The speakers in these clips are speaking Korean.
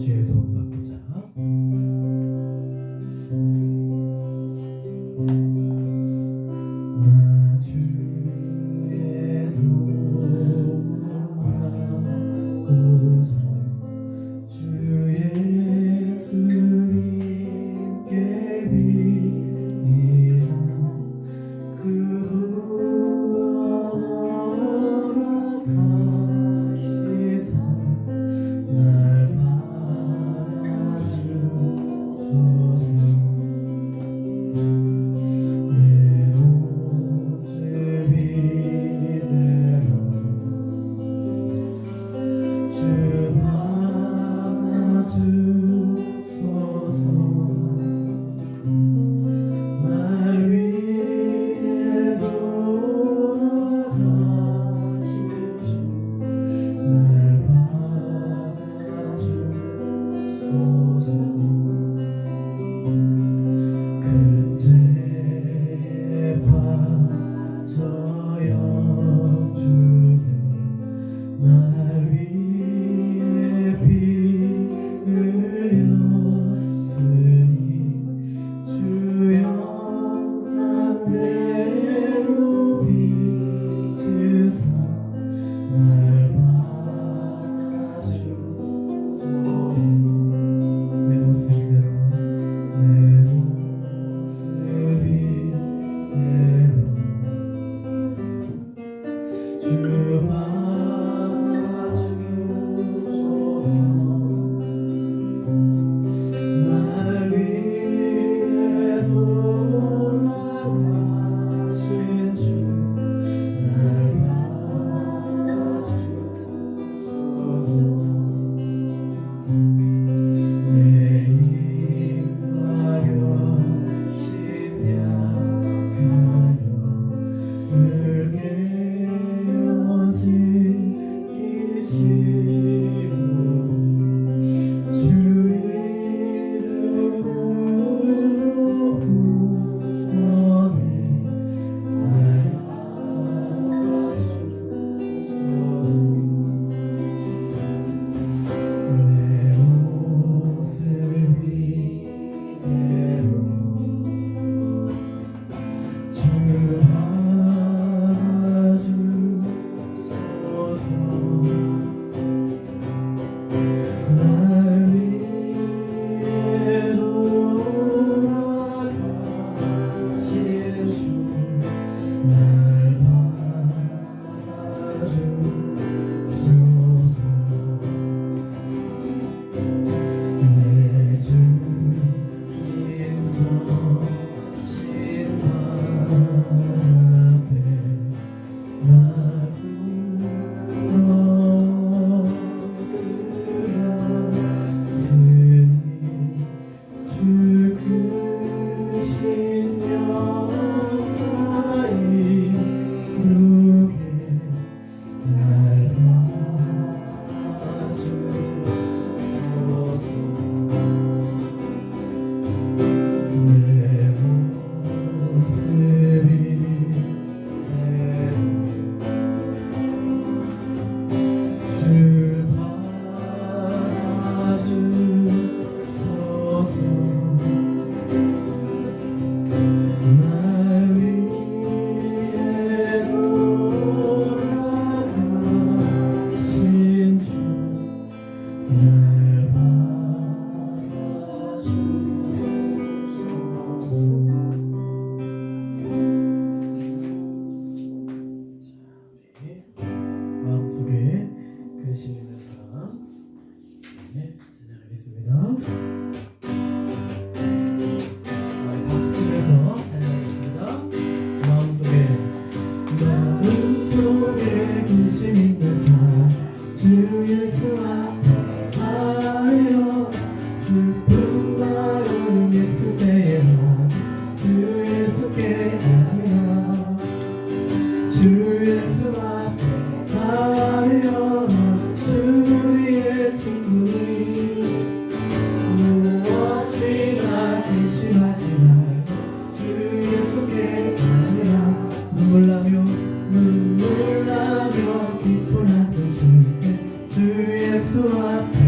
주의 도움 받고자 나 주의 도움 받고자 주 예수님께 빌리라 그분으로 가시사 날 받아주소서 내 모습 이대로 주 받아주소서 날 위해 돌아가신 주 날 받아주소서 큰 죄에 빠져 영주며 날 위해 피 흘렸으니 주 영상대로 비추사 날 받아주소서 내 모습 이대로 내 모습 이대로 주 받아주소서 날 위해 돌아가신 주 날 받아주소서 내 힘과 욕심 약하여 늘 깨어지기시고 주 이름으로 구원해 날 받아주소서 내 모습 이대로 주 받아주소서 날 위해 돌아가신 주 날 받아주소서 내 주 인서신 발 앞에 나 불러드렸으니 주 크신 역사 이루게 날 받아주소서 내 모습 이대로 주 받아주소서 날 위해 돌아가신 주 날 받아주소서 마음속에 그리심 있는 사람 찬양하겠습니다. 박수 치면서 찬양하겠습니다. 마음속에 근심 있는 사람 주 예수 앞에 하여 슬픔과 어려움 있을 때에만 주 예수께 아뢰라 주 예수 앞에 하여 주 우리의 친구니 무엇이나 근심하지 말고 주 예수께 아뢰라 눈물 나며 기쁜 한숨 쉴 때 주 예수 앞에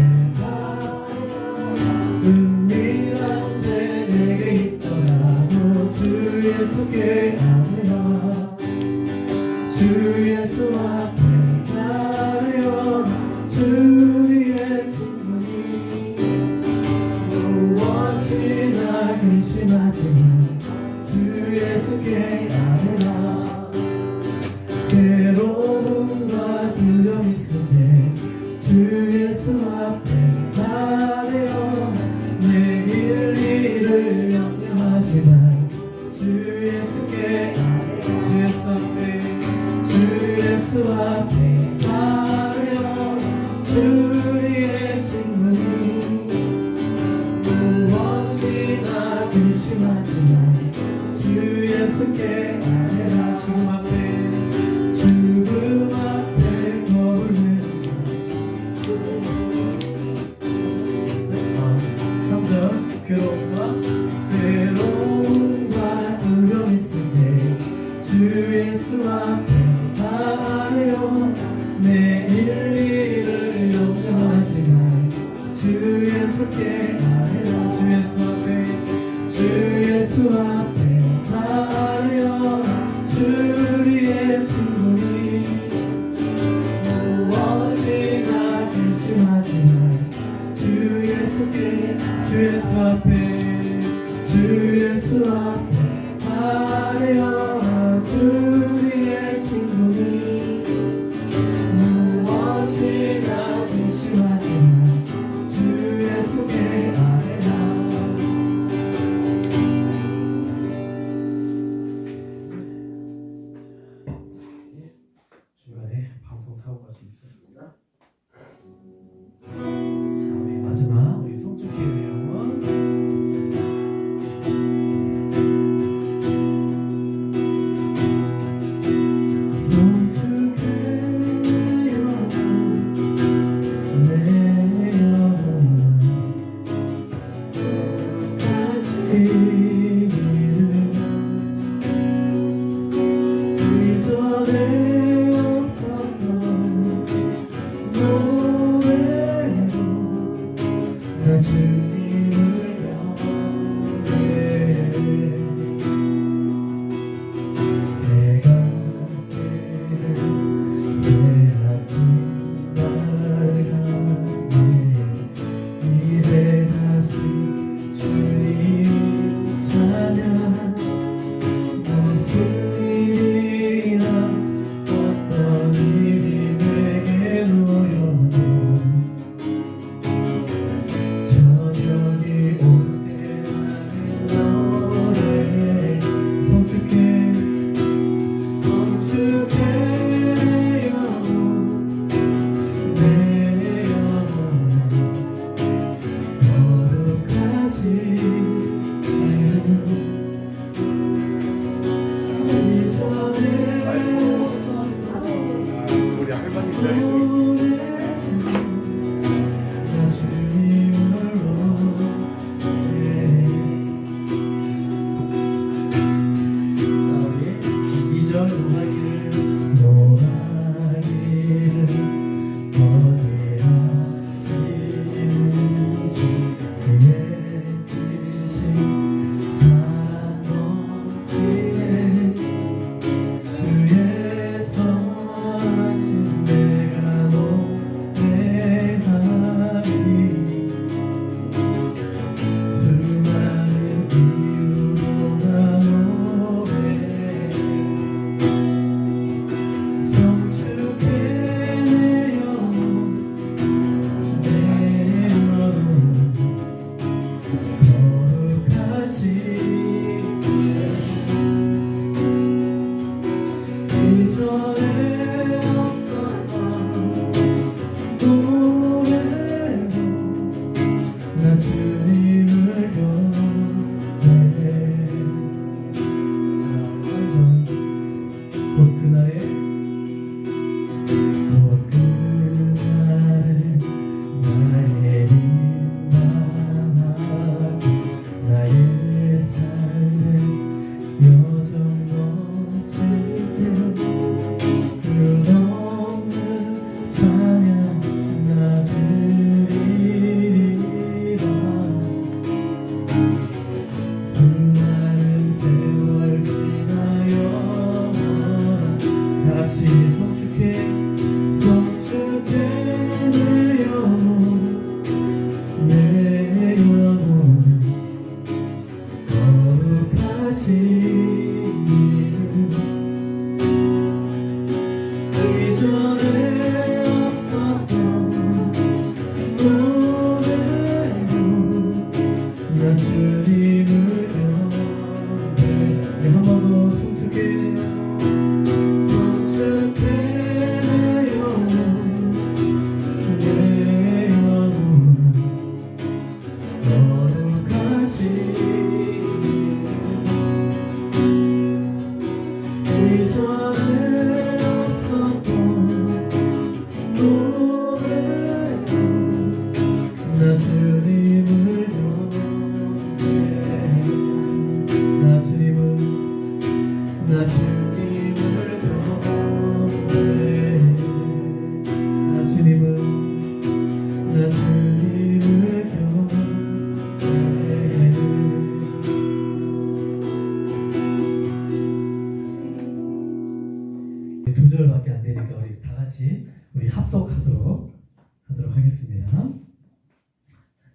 괴로움과 두려움 있을 때 주 예수 앞에 아뢰어 내일 일을 염려하지 말 주 예수께 아뢰라 주 예수 앞에 아뢰어 주 우리의 친구니 무엇이나 근심하지 말 주 예수께 주 예수 앞에 아뢰어 주 우리의 친구니 무엇이나 근심하지 말 주 예수께 아뢰라. 중간에 방송 사고가 좀 있었습니다. 자, 우리 마지막 우리 송축희의 영혼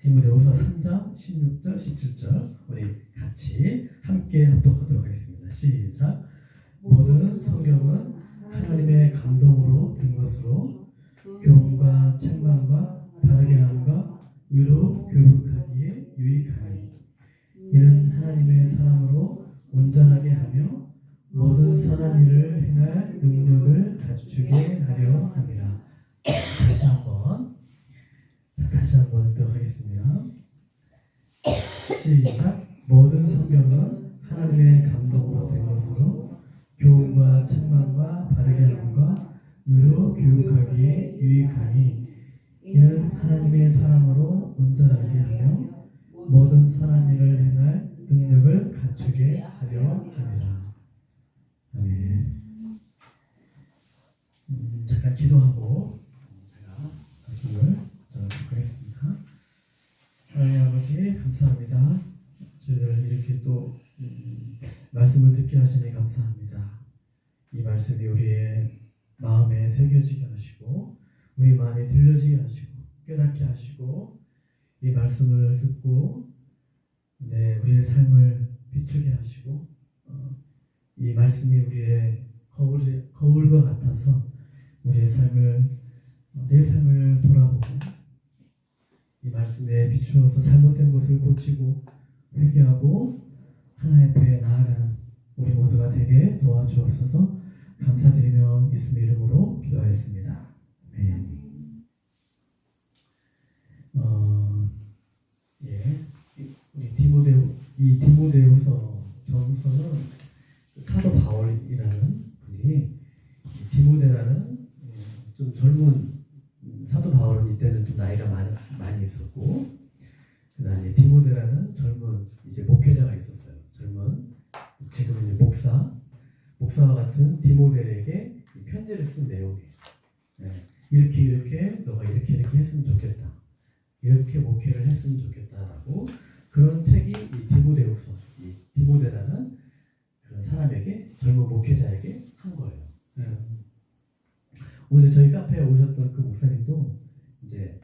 디모데후서 3장 16절 17절 우리 같이 함께 합독하도록 하겠습니다. 시작. 모든 성경은 하나님의 감동으로 된 것으로 교훈과 책망과 바르게 함과 의로 교육하기에 유익하니 이는 하나님의 사람으로 온전하게 하며 모든 선한 일을 행할 능력을 갖추게 하려 함이라. 다시 한번 읽도록 하겠습니다. 시작. 모든 성경은 하나님의 감동으로 된 것으로 교훈과 책망과 바르게 함과 의로 교육하기에 유익하니 이는 하나님의 사람으로 온전하게 하며 모든 선한 일을 행할 능력을 갖추게 하려 함이라. 아멘. 잠깐 기도하고 제가 말씀을 전하도록 하겠습니다. 하나님 아버지 감사합니다. 저희들 이렇게 또 말씀을 듣게 하시니 감사합니다. 이 말씀이 우리의 마음에 새겨지게 하시고 우리 마음에 들려지게 하시고 깨닫게 하시고 이 말씀을 듣고 우리의 삶을 비추게 하시고 이 말씀이 우리의 거울과 같아서 우리의 삶을 내 삶을 돌아보고 이 말씀에 비추어서 잘못된 것을 고치고 회개하고 하나님 앞에 나아가는 우리 모두가 되게 도와주옵소서. 감사드리며 예수님의 이름으로 기도하였습니다. 아멘. 우리 디모데후서 전서는 사도 바울이라는 분이 디모데라는 좀 젊은 사도 바울은 이때는 좀 나이가 많이 있었고 그다음에 디모데라는 젊은 이제 목회자가 있었어요. 젊은 지금은 목사와 같은 디모데에게 편지를 쓴 내용이에요. 이렇게 너가 이렇게 했으면 좋겠다. 이렇게 목회를 했으면 좋겠다라고 그런 책이 이 디모데후서, 이 디모데라는 그런 사람에게 젊은 목회자에게 한 거예요. 오늘 저희 카페에 오셨던 그 목사님도 이제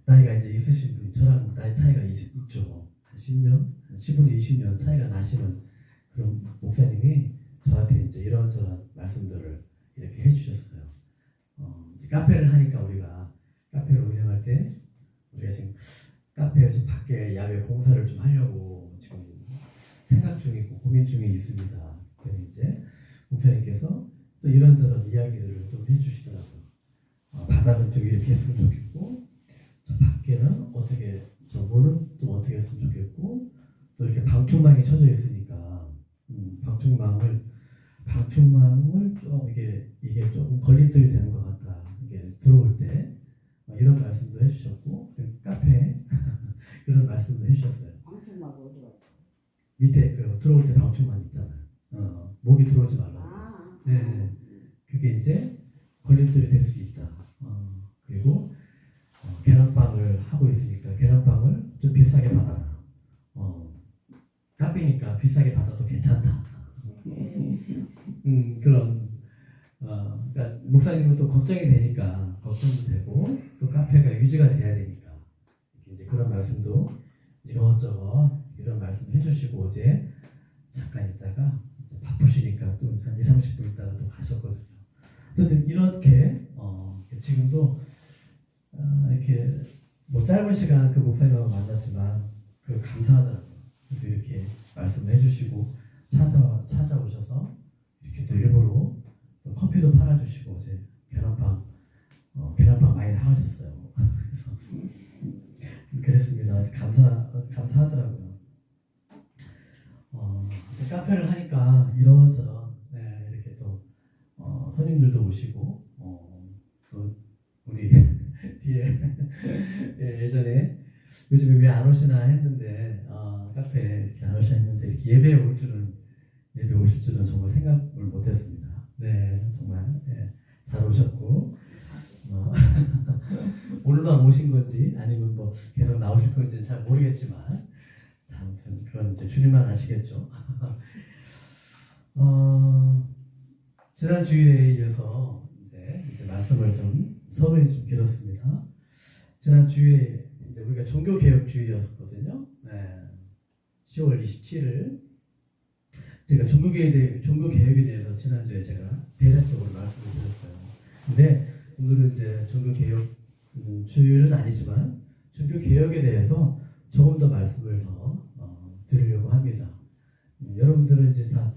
나이가 이제 있으신 분이 저랑 나이 차이가 있죠. 한 10년, 15년, 20년 차이가 나시는 그런 목사님이 저한테 이제 이런저런 말씀들을 이렇게 해주셨어요. 이제 카페를 하니까 우리가 카페를 운영할 때 우리가 지금 카페에서 밖에 야외 공사를 좀 하려고 지금 생각 중이고 고민 중에 있습니다. 그랬더니 이제 목사님께서 또 이런저런 이야기들을 좀 해주시더라고요. 바닥은 좀 이렇게 했으면 좋겠고 저 밖에는 어떻게 저 문은 좀 어떻게 했으면 좋겠고 또 이렇게 방충망이 쳐져 있으니까 방충망을 좀 이게 조금 걸림돌이 되는 것 같다. 이게 들어올 때 이런 말씀도 해주셨고 카페에 그런 말씀도 해주셨어요. 방충망 어디가? 밑에 그 들어올 때 방충망 있잖아요. 모기 들어오지 말라고. 네, 그게 이제 걸림돌이 될 수 있다. 그리고 계란빵을 하고 있으니까 계란빵을 좀 비싸게 받아라. 카페니까 비싸게 받아도 괜찮다. 그런 그러니까 목사님은 또 걱정이 되니까 걱정도 되고 또 카페가 유지가 돼야 되니까 이제 그런 말씀도 이것저것 이런 말씀을 해주시고 어제 잠깐 있다가 바쁘시니까 또 한 20-30분 있다가 또 가셨거든요. 어쨌든 이렇게 지금도 이렇게 뭐 짧은 시간 그 목사님하고 만났지만 그 감사하더라고요. 또 이렇게 말씀을 해주시고 찾아오셔서 이렇게 또 일부러 또 커피도 팔아주시고 어제 계란빵 많이 사가셨어요. 그래서 그랬습니다. 감사하더라고요. 카페를 하니까 이런저런 이렇게 또 손님들도 오시고 또 우리 뒤에 예전에 요즘에 왜 안 오시나 했는데 카페에 이렇게 안 오시나 했는데 이렇게 예배 오실 줄은 정말 생각을 못했습니다. 네, 정말 잘 오셨고 오늘만 오신 건지 아니면 뭐 계속 나오실 건지는 잘 모르겠지만 아무튼 그건 이제 주님만 아시겠죠. 지난 주일에 이어서 이제 말씀을 좀 서론이 좀 길었습니다. 지난 주일에 이제 이제 우리가 종교개혁주의였거든요. 네. 10월 27일 제가 종교개혁에 대해서 지난주에 제가 대략적으로 말씀을 드렸어요. 근데 오늘은 이제 종교개혁 주일은 아니지만 종교개혁에 대해서 조금 더 말씀을 더 드리려고 합니다. 여러분들은 이제 다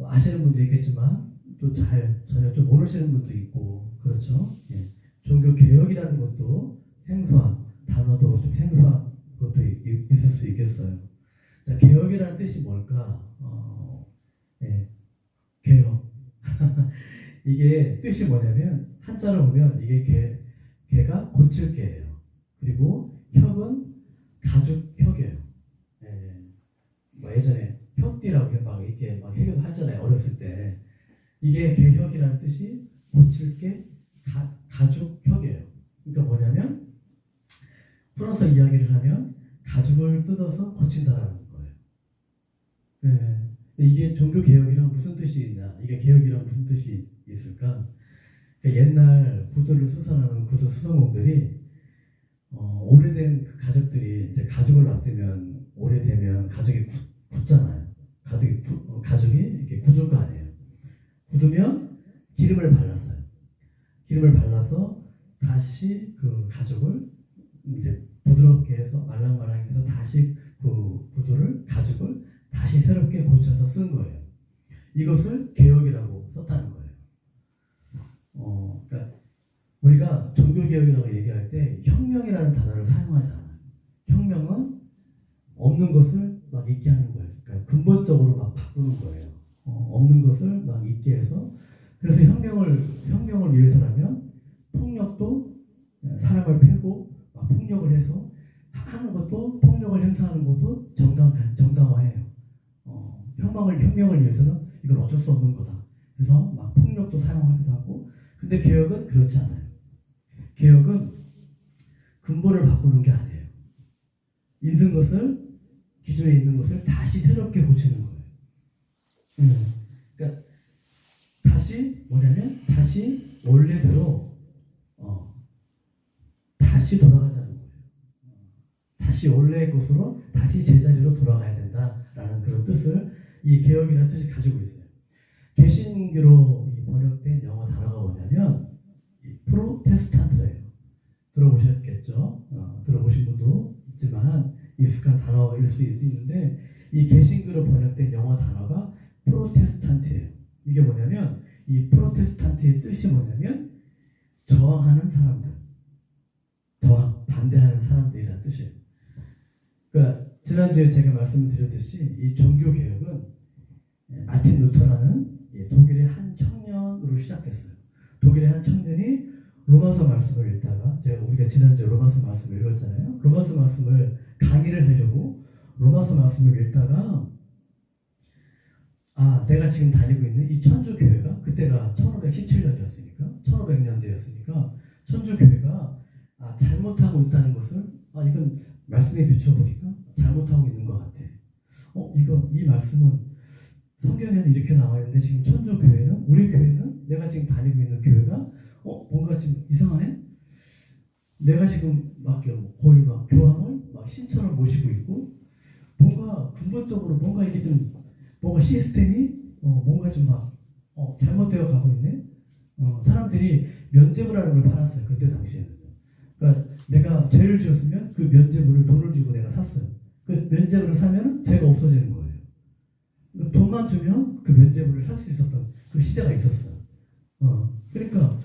아시는 분도 있겠지만 또 전혀 좀 모르시는 분도 있고 그렇죠. 예. 종교개혁이라는 것도 생소한 단어도 좀 생소한 것도 있을 수 있겠어요. 자, 개혁이라는 뜻이 뭘까? 예. 개혁. 이게 뜻이 뭐냐면 한자로 보면 이게 개가 고칠 개예요. 그리고 혁은 가죽 혁이에요. 예. 뭐 예전에 혁띠라고 막 이렇게 막 해결도 하잖아요. 어렸을 때. 이게 개혁이라는 뜻이 고칠 게 가죽 혁이에요. 그러니까 뭐냐면 풀어서 이야기를 하면 가죽을 뜯어서 고친다라는 거예요. 예. 이게 종교 개혁이랑 무슨 뜻이 있냐? 이게 개혁이랑 무슨 뜻이 있을까? 그러니까 옛날 구두를 수선하는 구두 수선공들이 오래된 그 가죽들이 이제 가죽을 놔두면 오래되면 가죽이 굳잖아요. 가죽이 이렇게 굳을 거 아니에요. 굳으면 기름을 발랐어요. 기름을 발라서 다시 그 가죽을 이제 부드럽게 해서 말랑말랑하게 해서 다시 그 가죽을 다시 새롭게 고쳐서 쓴 거예요. 이것을 개혁이라고 썼다는 거예요. 그러니까 우리가 종교개혁이라고 얘기할 때 혁명이라는 단어를 사용하지 않아요. 혁명은 없는 것을 막 있게 하는 거예요. 그러니까 근본적으로 막 바꾸는 거예요. 없는 것을 막 있게 해서 그래서 혁명을 위해서라면 폭력도 사람을 패고 막 폭력을 해서 하는 것도 폭력을 행사하는 것도 정당화해요. 혁명을 위해서는 이건 어쩔 수 없는 거다. 그래서 막 폭력도 사용하기도 하고 근데 개혁은 그렇지 않아요. 개혁은 근본을 바꾸는 게 아니에요. 기존에 있는 것을 다시 새롭게 고치는 거예요. 그러니까 다시 원래대로 다시 돌아가자는 거예요. 다시 원래의 것으로 다시 제자리로 돌아가야 된다라는 그런 뜻을 이 개혁이라는 뜻이 가지고 있어요. 개신교로 번역된 영어 단어가 뭐냐면 프로테스탄트예요. 들어보셨겠죠? 들어보신 분도 있지만 익숙한 단어일 수 있는데 이 개신교로 번역된 영어 단어가 프로테스탄트예요. 이게 뭐냐면 이 프로테스탄트의 뜻이 뭐냐면 저항하는 사람들, 반대하는 사람들이라는 뜻이에요. 그러니까 지난주에 제가 말씀드렸듯이 이 종교개혁은 마틴 루터라는 독일의 한 청년으로 시작됐어요. 독일의 한 청년이 로마서 말씀을 읽다가 우리가 지난주에 로마서 말씀을 읽었잖아요. 로마서 말씀을 강의를 하려고 로마서 말씀을 읽다가 내가 지금 다니고 있는 이 천주교회가 그때가 1517년이었으니까 1500년대였으니까 천주교회가 잘못하고 있다는 것을 이건 말씀에 비춰보니까 잘못하고 있는 것 같아. 이 말씀은 성경에는 이렇게 나와 있는데 지금 천주교회는 우리 교회는 내가 지금 다니고 있는 교회가 뭔가 지금 이상하네? 내가 지금 거의 교황을 신처럼 모시고 있고 뭔가 근본적으로 뭔가 이게 좀 뭔가 시스템이 뭔가 좀 잘못되어 가고 있네? 사람들이 면죄부라는 걸 팔았어요. 그때 당시에는. 그러니까 내가 죄를 지었으면 그 면죄부를 돈을 주고 내가 샀어요. 그 면죄부를 사면 죄가 없어지는 거예요. 돈만 주면 그 면죄부를 살 수 있었던 그 시대가 있었어요. 그러니까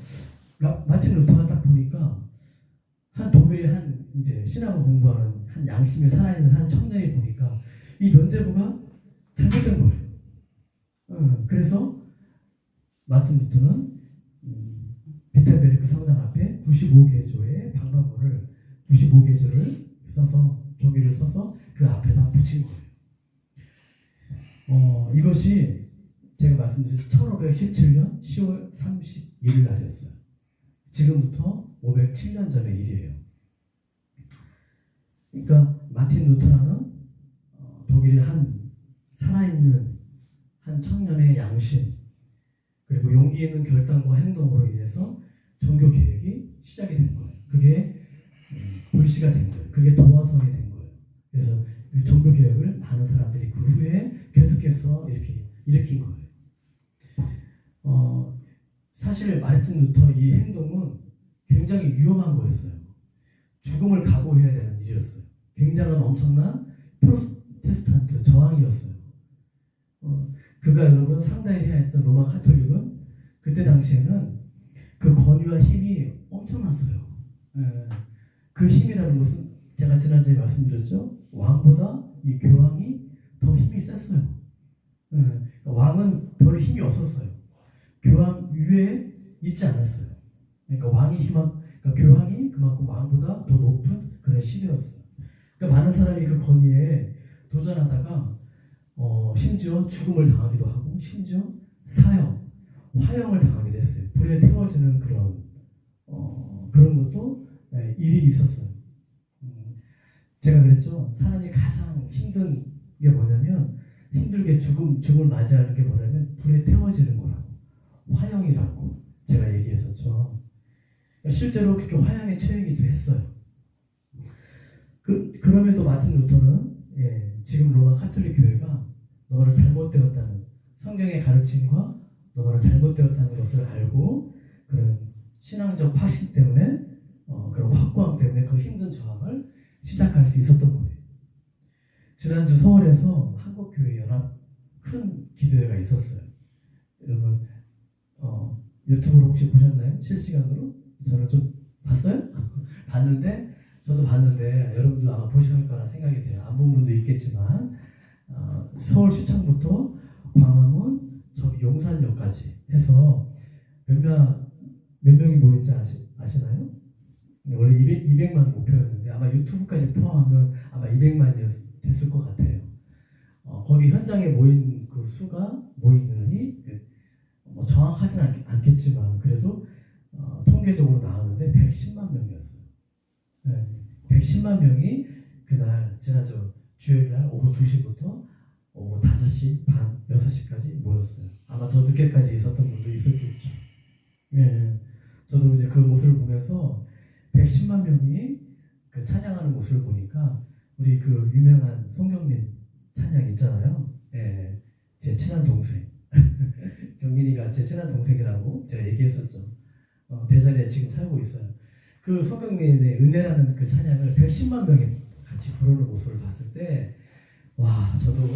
마틴 루터가 딱 보니까 한 독일의 이제 신학을 공부하는 한 양심에 살아있는 한 청년이 보니까 이 면죄부가 잘못된 거예요. 그래서 마틴 루터는 비텐베르크 성당 앞에 95개조의 방방문을 95개조를 써서 종이를 써서 그 앞에다 붙인 거예요. 이것이 제가 말씀드린 1517년 10월 31일 날이었어요. 지금부터 507년 전의 일이에요. 그러니까 마틴 루터라는 독일의 한 살아있는 한 청년의 양심 그리고 용기 있는 결단과 행동으로 인해서 종교 개혁이 시작이 된 거예요. 그게 유지가 된 거예요. 그게 도화선이 된 거예요. 그래서 그 종교개혁을 많은 사람들이 그 후에 계속해서 이렇게 일으킨 거예요. 사실 마르틴 루터 이 행동은 굉장히 위험한 거였어요. 죽음을 각오해야 되는 일이었어요. 굉장한 엄청난 프로테스탄트 저항이었어요. 그가 여러분 상당히 해야 했던 로마 카톨릭은 그때 당시에는 그 권위와 힘이 엄청났어요. 그 힘이라는 것은 제가 지난주에 말씀드렸죠. 왕보다 이 교황이 더 힘이 셌어요. 왕은 별로 힘이 없었어요. 교황 위에 있지 않았어요. 그러니까 그러니까 교황이 그만큼 왕보다 더 높은 그런 신이었어요. 그러니까 많은 사람이 그 권위에 도전하다가 심지어 죽음을 당하기도 하고 심지어 사형, 화형을 당하기도 했어요. 불에 태워지는 그런 것도 일이 있었어요. 제가 그랬죠. 사람이 가장 힘든 게 뭐냐면 힘들게 죽음을 맞이하는 게 뭐냐면 불에 태워지는 거라고. 화형이라고 제가 얘기했었죠. 실제로 그렇게 화형에 처하기도 했어요. 그럼에도 마틴 루터는 지금 로마 카톨릭 교회가 너무나 잘못되었다는 성경의 가르침과 너무나 잘못되었다는 것을 알고 그런 신앙적 확신 때문에 그런 확고함 때문에 그 힘든 저항을 시작할 수 있었던 거예요. 지난주 서울에서 한국교회연합 큰 기도회가 있었어요. 여러분 유튜브로 혹시 보셨나요? 실시간으로? 저는 좀 봤어요? 저도 봤는데 여러분들 아마 보셨을 거라 생각이 돼요. 안 본 분도 있겠지만 서울시청부터 광화문 저기 용산역까지 해서 몇 명이 모인지 아시나요? 원래 200만 목표였는데 아마 유튜브까지 포함하면 아마 200만이 됐을 것 같아요. 거기 현장에 모인 그 수가 모이느니 정확하게는 않겠지만 그래도 통계적으로 나왔는데 110만 명이었어요. 110만 명이 그날 지난주 주일날 오후 2시부터 오후 5시 반, 6시까지 모였어요. 아마 더 늦게까지 있었던 분도 있었겠죠. 저도 이제 그 모습을 보면서 110만 명이 그 찬양하는 모습을 보니까 우리 그 유명한 송경민 찬양 있잖아요. 제 친한 동생. 경민이가 제 친한 동생이라고 제가 얘기했었죠. 대전에 지금 살고 있어요. 그 송경민의 은혜라는 그 찬양을 110만 명이 같이 부르는 모습을 봤을 때 와 저도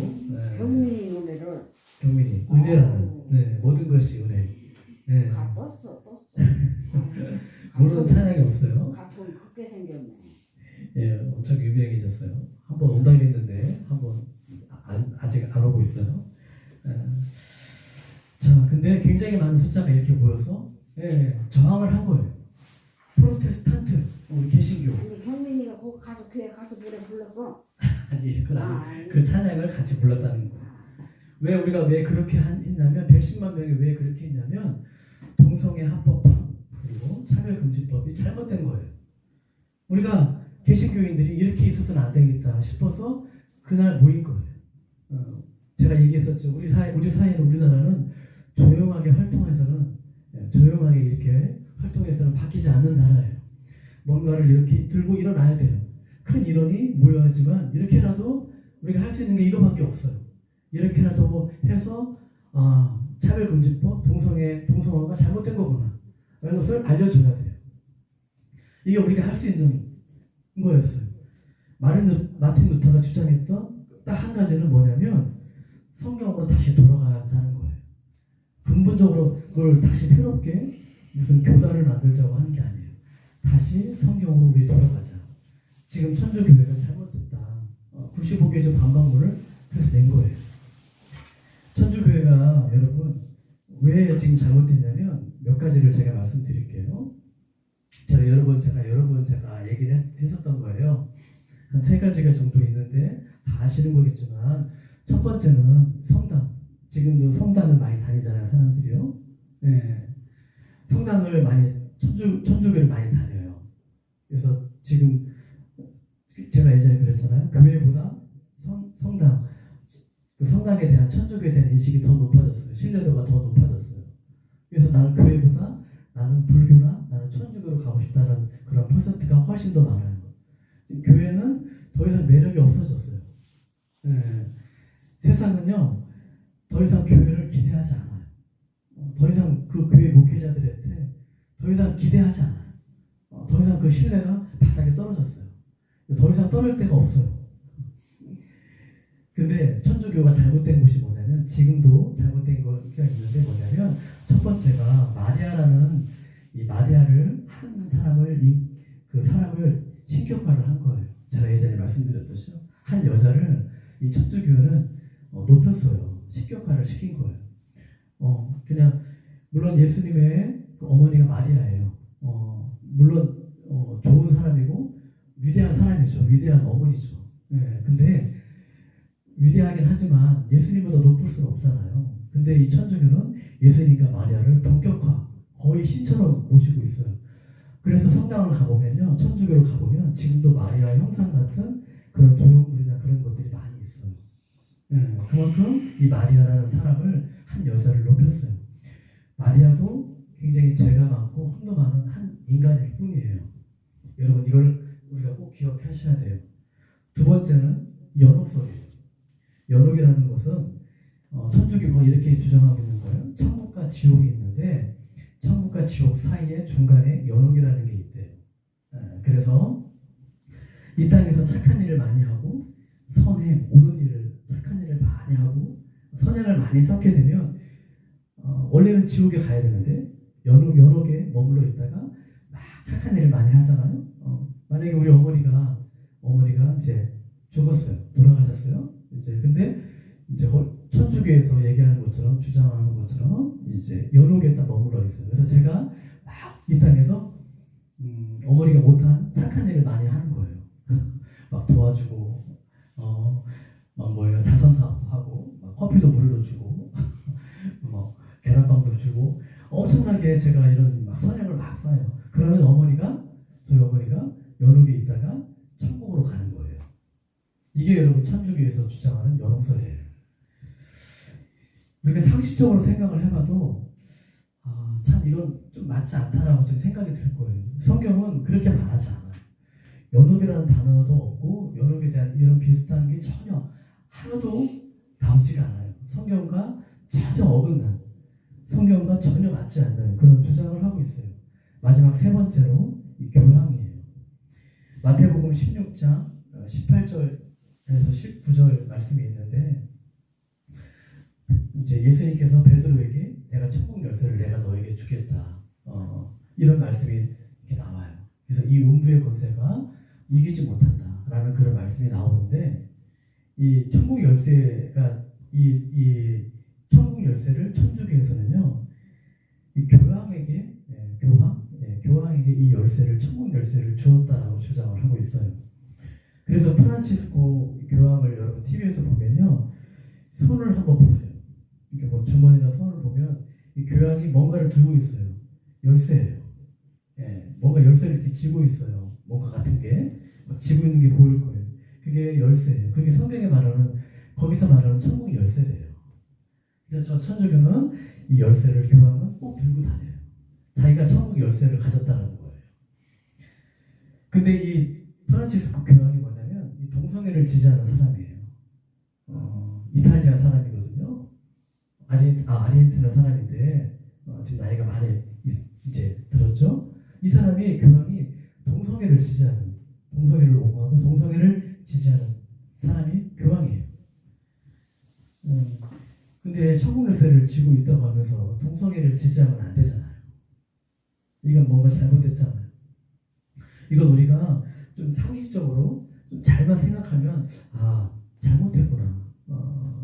경민이 노래를 경민이 은혜라는 모든 것이 은혜. 다 떴어. 모르는 찬양이 없어요. 가끔 크게 생겼네. 엄청 유명해졌어요. 한번 온다고 했는데 한번 아직 안 오고 있어요. 자, 근데 굉장히 많은 숫자가 이렇게 모여서 저항을 한 거예요. 프로테스탄트, 우리 개신교. 근데 경민이가 거기 가서 교회 가서 노래 불렀어. 아니, 그건 아니. 그 찬양을 같이 불렀다는 거예요. 왜 그렇게 했냐면 110만 명이 왜 그렇게 했냐면 동성애 합법화 그리고 차별금지법이 잘못된 거예요. 우리가 개신교인들이 이렇게 있어서는 안 되겠다 싶어서 그날 모인 거예요. 제가 얘기했었죠. 우리 사회는 우리나라는 조용하게 이렇게 활동해서는 바뀌지 않는 나라예요. 뭔가를 이렇게 들고 일어나야 돼요. 큰 인원이 모여야지만 이렇게라도 우리가 할 수 있는 게 이거밖에 없어요. 이렇게라도 해서 차별금지법, 동성화가 잘못된 거구나 라는 것을 알려줘야 돼요. 이게 우리가 할 수 있는 거였어요. 마틴 루터가 주장했던 딱 한 가지는 뭐냐면 성경으로 다시 돌아가자는 거예요. 근본적으로 그걸 다시 새롭게 무슨 교단을 만들자고 하는 게 아니에요. 다시 성경으로 우리 돌아가자. 지금 천주교회가 잘못됐다. 95개 중 반박문을 그래서 낸 거예요. 천주교회가 여러분 왜 지금 잘못됐냐면 몇 가지를 제가 말씀드릴게요. 제가 여러 번 얘기를 했었던 거예요. 한 3가지가 정도 있는데 다 아시는 거겠지만 첫 번째는 성당. 지금도 성당을 많이 다니잖아요, 사람들이요. 성당을 천주교를 많이 다녀요. 그래서 지금 제가 예전에 그랬잖아요. 교회보다 성당, 그 성당에 대한 천주교에 대한 인식이 더 높아졌어요. 신뢰도가 더 높아졌어요. 그래서 나는 교회보다 나는 불교나 나는 천주교로 가고 싶다는 그런 퍼센트가 훨씬 더 많아요. 지금 교회는 더 이상 매력이 없어졌어요. 예, 세상은요 더 이상 교회를 기대하지 않아요. 더 이상 그 교회 목회자들한테 더 이상 기대하지 않아요. 더 이상 그 신뢰가 바닥에 떨어졌어요. 더 이상 떨어질 데가 없어요. 근데 천주교가 잘못된 것이 뭐냐면, 지금도 잘못된 거가 있는데 뭐냐면, 첫 번째가 마리아라는 이 마리아를 한 사람을 그 사람을 신격화를 한 거예요. 제가 예전에 말씀드렸듯이요. 한 여자를 이 천주교는 높였어요. 신격화를 시킨 거예요. 그냥 물론 예수님의 그 어머니가 마리아예요. 물론 좋은 사람이고 위대한 사람이죠. 위대한 어머니죠. 네, 근데 위대하긴 하지만 예수님보다 높을 수는 없잖아요. 근데 이 천주교는 예수님과 마리아를 동격화, 거의 신처럼 모시고 있어요. 그래서 성당을 가보면요, 천주교를 가보면 지금도 마리아 형상 같은 그런 조형물이나 그런 것들이 많이 있어요. 네, 그만큼 이 마리아라는 사람을, 한 여자를 높였어요. 마리아도 굉장히 죄가 많고 흠도 많은 한 인간일 뿐이에요. 여러분 이걸 우리가 꼭 기억하셔야 돼요. 두 번째는 연옥설이에요. 연옥이라는 것은 천주교가 이렇게 주장하고 있는 거예요. 천국과 지옥이 있는데 천국과 지옥 사이에 중간에 연옥이라는 게 있대요. 그래서 이 땅에서 착한 일을 많이 하고 선행, 옳은 일을, 착한 일을 많이 하고 선행을 많이 쌓게 되면 원래는 지옥에 가야 되는데 연옥에 머물러 있다가 막 착한 일을 많이 하잖아요. 만약에 우리 어머니가 이제 죽었어요. 돌아가셨어요. 근데 천주교에서 얘기하는 것처럼, 주장하는 것처럼 이제 연옥에 딱 머물러 있어요. 그래서 제가 막 이 땅에서 어머니가 못한 착한 일을 많이 하는 거예요. 막 도와주고 막 뭐예요, 자선 사업도 하고, 막 커피도 무료로 주고, 뭐 계란빵도 주고, 엄청나게 제가 이런 막 선행을 막 쌓아요. 그러면 저희 어머니가 연옥에 있다가 천국으로 가는 거예요. 이게 여러분 천주교에서 주장하는 연옥설이에요. 우리가 상식적으로 생각을 해봐도 참 이건 좀 맞지 않다라고 좀 생각이 들 거예요. 성경은 그렇게 말하지 않아요. 연옥이라는 단어도 없고 연옥에 대한 이런 비슷한 게 전혀 하나도 나오지가 않아요. 성경과 전혀 어긋난, 성경과 전혀 맞지 않는 그런 주장을 하고 있어요. 마지막 세 번째로 이 교황이에요. 마태복음 16장 18절에서 19절 말씀이 있는데, 이제 예수님께서 베드로에게 내가 천국 열쇠를 내가 너에게 주겠다, 이런 말씀이 이렇게 나와요. 그래서 이 음부의 권세가 이기지 못한다라는 그런 말씀이 나오는데, 이 천국 열쇠가 이 천국 열쇠를 천주교에서는요, 이 교황에게 이 열쇠를, 천국 열쇠를 주었다라고 주장을 하고 있어요. 그래서 프란치스코 교황을 여러분 TV에서 보면요, 손을 한번 보세요. 이렇게 뭐 주머니나 손을 보면 이 교황이 뭔가를 들고 있어요. 열쇠예요. 뭔가 열쇠를 이렇게 쥐고 있어요. 뭔가 같은 게 막 쥐고 있는 게 보일 거예요. 그게 열쇠예요. 그게 성경에 말하는, 거기서 말하는 천국 열쇠래요. 그래서 천주교는 이 열쇠를, 교황은 꼭 들고 다녀요. 자기가 천국 열쇠를 가졌다는 거예요. 근데 이 프란치스코 교황이 뭐냐면 이 동성애를 지지하는 사람이에요. 이탈리아 사람이거든요. 아르헨티나 사람인데 지금 나이가 많이 이제 들었죠. 이 사람이, 교황이 동성애를 지지하는, 동성애를 옹호하고 동성애를 지지하는 사람이 교황이에요. 근데 천국 열쇠를 쥐고 있다고 하면서 동성애를 지지하면 안 되잖아요. 이건 뭔가 잘못됐잖아요. 이건 우리가 좀 상식적으로 좀 잘만 생각하면 잘못됐구나.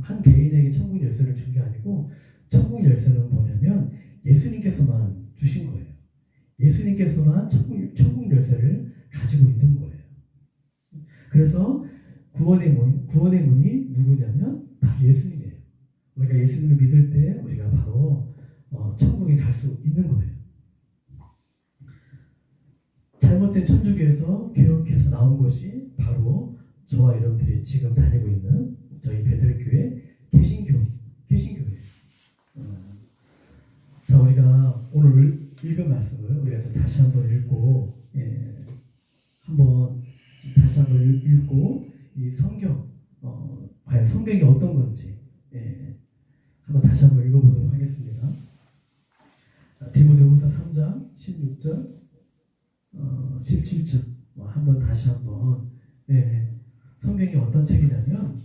한 개인에게 천국 열쇠를 준 게 아니고, 천국 열쇠는 뭐냐면 예수님께서만 주신 거예요. 예수님께서만 천국 열쇠를 가지고 있는 거예요. 그래서 구원의 문이 누구냐면 바로 예수님이에요. 우리가 예수님을 믿을 때 우리가 바로 천국에 갈 수 있는 거예요. 잘못된 천주교에서 개혁해서 나온 것이 바로 저와 여러분들이 지금 다니고 있는 저희 베들교회 개신교회예요. 자, 우리가 오늘 읽은 말씀을 우리가 좀 다시 한번 읽고, 한번 다시 한번 한번 읽고 이 성경 과연 성경이 어떤 건지 한번 다시 한번 읽어보도록 하겠습니다. 디모데후서 3장 16절 17절 한번 다시 한번 성경이 어떤 책이냐면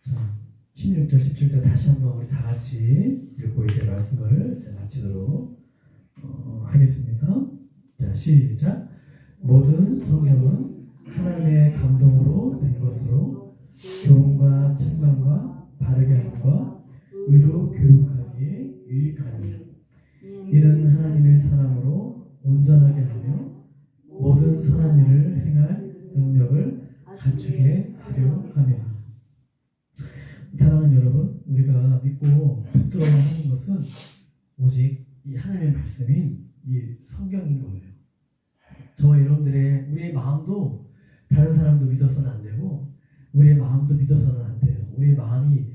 자 16절 17절 다시 한번 우리 다 같이 읽고 이제 말씀을 이제 마치도록 하겠습니다. 자 시작. 모든 성경은 하나님의 감동으로 된 것으로 교훈과 책망과 바르게 함과 의로 교육하기에 유익하니 이는 하나님의 사람으로 온전하게 하며 모든 선한 일을 행할 능력을 갖추게 하려 함이라. 사랑하는 여러분, 우리가 믿고 붙들어야 하는 것은 오직 이 하나님의 말씀인 이 성경인 거예요. 저와 여러분들의 우리의 마음도 다른 사람도 믿어서는 안 되고 우리의 마음도 믿어서는 안 돼요. 우리의 마음이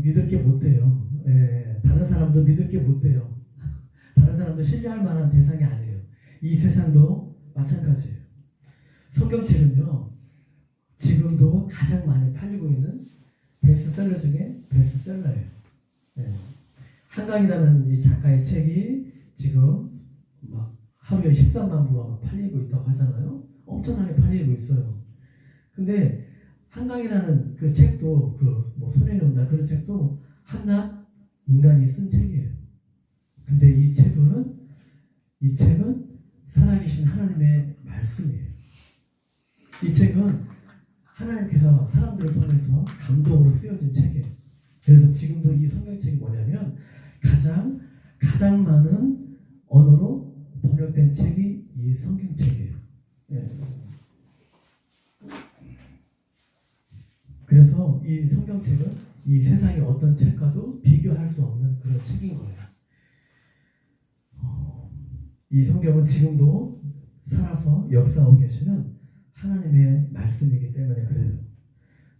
믿을 게 못 돼요. 다른 사람도 믿을 게 못 돼요. 다른 사람도 신뢰할 만한 대상이 아니에요. 이 세상도 마찬가지예요. 성경책은요, 지금도 가장 많이 팔리고 있는 베스트셀러 중에 베스트셀러예요. 한강이라는 이 작가의 책이 지금 막 하루에 13만 부가 팔리고 있다고 하잖아요. 엄청나게 팔리고 있어요. 근데 한강이라는 그 책도 뭐 손에 온다 그런 책도 한낱 인간이 쓴 책이에요. 근데 이 책은 살아계신 하나님의 말씀이에요. 이 책은 하나님께서 사람들을 통해서 감동으로 쓰여진 책이에요. 그래서 지금도 이 성경책이 뭐냐면 가장 많은 언어로 번역된 책이 이 성경책이에요. 그래서 이 성경책은 이 세상의 어떤 책과도 비교할 수 없는 그런 책인 거예요. 이 성경은 지금도 살아서 역사하고 계시는 하나님의 말씀이기 때문에 그래요.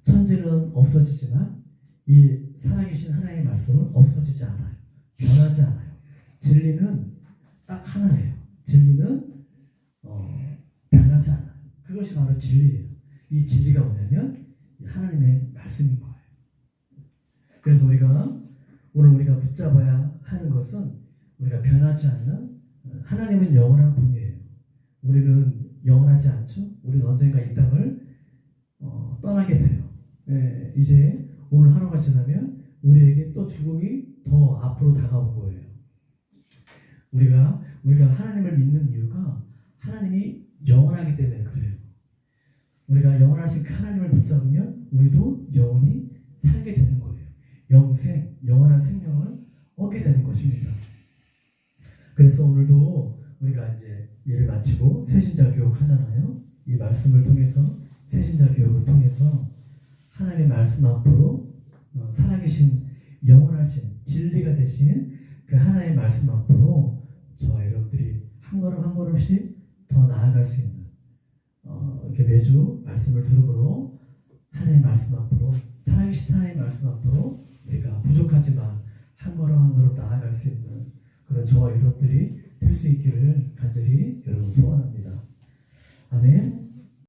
천지는 없어지지만 이 살아계신 하나님의 말씀은 없어지지 않아요. 변하지 않아요. 진리는 딱 하나예요. 진리는 변하지 않아요. 그것이 바로 진리예요. 이 진리가 뭐냐면 하나님의 말씀인 거예요. 그래서 오늘 우리가 붙잡아야 하는 것은 우리가 변하지 않는 하나님은 영원한 분이에요. 우리는 영원하지 않죠. 우리는 언젠가 이 땅을 떠나게 돼요. 이제 오늘 하루가 지나면 우리에게 또 죽음이 더 앞으로 다가올 거예요. 우리가 하나님을 믿는 이유가 하나님이 영원하기 때문에 그래요. 우리가 영원하신 그 하나님을 붙잡으면 우리도 영원히 살게 되는 거예요. 영원한 생명을 얻게 되는 것입니다. 그래서 오늘도 우리가 이제 예배 마치고 새신자 교육 하잖아요. 이 말씀을 통해서 새신자 교육을 통해서 하나님의 말씀 앞으로 살아계신 영원하신 진리가 되신 그 하나님의 말씀 앞으로 저와 여러분들이 한 걸음 한 걸음씩 더 나아갈 수 있는 이렇게 매주 말씀을 들음으로 하나님의 말씀 앞으로 살아계신 하나님의 말씀 앞으로 우리가 부족하지만 한 걸음 한 걸음 나아갈 수 있는 그런 저와 여러분들이 될 수 있기를 간절히 여러분 소원합니다. 아멘.